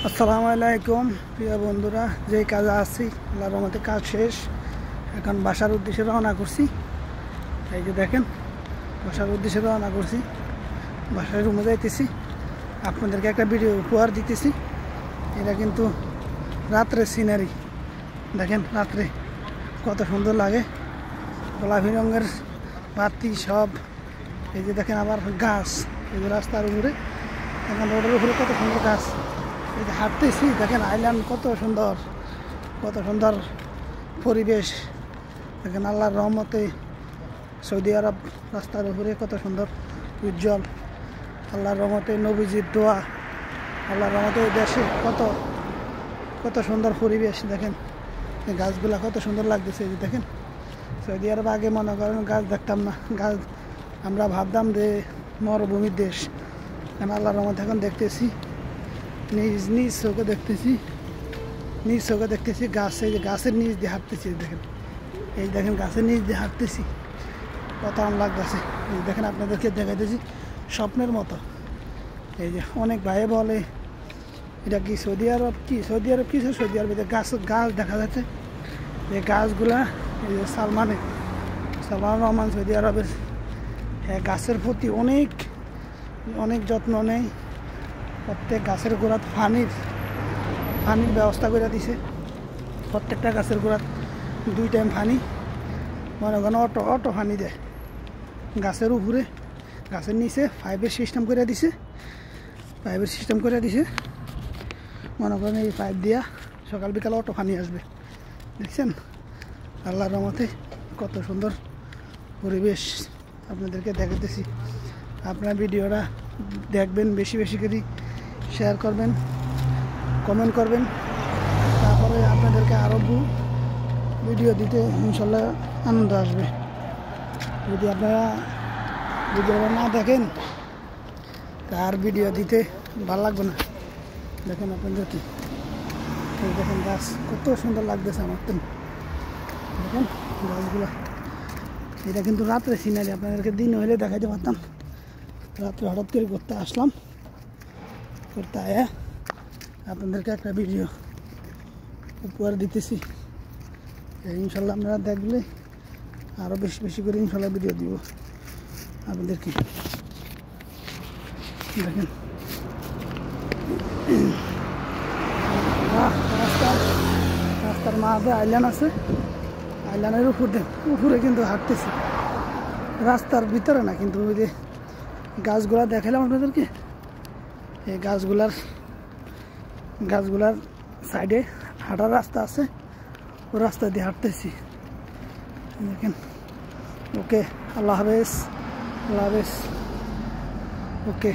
আসসালামু আলাইকুম প্রিয় বন্ধুরা, যে কাজে আছি আল্লাহর রহমতে কাজ শেষ। এখন বাসার উদ্দেশ্যে রওনা করছি। এই যে দেখেন, বাসার উদ্দেশ্যে রওনা করছি, বাসায় রুমে যাইতেছি। আপনাদেরকে একটা ভিডিও উপহার দিতেছি। এটা কিন্তু রাত্রের সিনারি। দেখেন রাত্রে কত সুন্দর লাগে, গোলাপি রঙের বাতি সব। এই যে দেখেন আবার গাছ, এই যে রাস্তার উপরে, এখন রোডের উপরে কত সুন্দর গাছ। এই যে হাঁটতেছি, দেখেন আইল্যান্ড কত সুন্দর, কত সুন্দর পরিবেশ। দেখেন আল্লাহর রহমতে সৌদি আরব রাস্তার উপরে কত সুন্দর উজ্জ্বল। আল্লাহর রহমতে নবীজির দোয়া, আল্লাহর রহমতে দেশে কত কত সুন্দর পরিবেশ। দেখেন এই গাছগুলা কত সুন্দর লাগতেছে। এই যে দেখেন সৌদি আরব আগে মনে করেন গাছ দেখতাম না, গাছ আমরা ভাবতাম যে মরুভূমির দেশ। এখন আল্লাহর রহমতে এখন দেখতেছি, নিজ চোখে দেখতেছি গাছ। এই যে গাছের নিচ দিয়ে হাঁটতেছি, দেখেন এই দেখেন গাছের নিচ দিয়ে হাঁটতেছি, কত আম লাগতেছে। এই দেখেন আপনাদেরকে দেখাইতেছি স্বপ্নের মতো। এই যে অনেক ভাই বলে এটা কি সৌদি আরব, কি সৌদি আরব কিছু সৌদি আরব গাছ দেখা যাচ্ছে। এই গাছগুলা এই যে সালমান রহমান সৌদি আরবের গাছের প্রতি অনেক যত্ন নেয়। প্রত্যেক গাছের গোড়াত পানির ব্যবস্থা করে দিছে। প্রত্যেকটা গাছের গোড়াত 2 টাইম পানি, মনে করেন অটো পানি দেয়। গাছের উপরে গাছের নিচে পাইপের সিস্টেম করে দিছে। মনে করেন এই পাইপ দিয়া সকাল বিকাল অটো পানি আসবে। দেখছেন আল্লাহর রহমতে কত সুন্দর পরিবেশ আপনাদেরকে দেখাতেছি। আপনার ভিডিওটা দেখবেন, বেশি করে শেয়ার করবেন, কমেন্ট করবেন। তারপরে আপনাদেরকে আরও ভিডিও দিতে ইনশাল্লাহ আনন্দ আসবে। যদি আপনারা ভিডিওটা না দেখেন তার ভিডিও দিতে ভালো লাগবে না। দেখেন আপনাদেরকে দেখেন গাছ কত সুন্দর লাগতেছে আমার তো। দেখেন গাছগুলো, এটা কিন্তু রাত্রে সিনারি। আপনাদেরকে দিন হলে দেখাইতে পারতাম, রাত্রে হঠাৎ করে করতে আসলাম। করতে আয়া আপনাদেরকে একটা ভিডিও উপহার দিতেছি। ইনশাল্লাহ আপনারা দেখলে আরও বেশি করে ইনশাল্লাহ ভিডিও দিব আপনাদেরকে। দেখেন রাস্তার মাঝে আইল্যান্ড আছে, আইল্যান্ডের উপরে কিন্তু হাঁটতেছি। রাস্তার ভিতরে না, কিন্তু ওই যে গাছগুলা দেখালাম আপনাদেরকে, এই গাছগুলার সাইডে হাঁটার রাস্তা আছে, ও রাস্তা দিয়ে হাঁটতেছি। দেখেন ওকে, আল্লাহ হাফেজ, ওকে।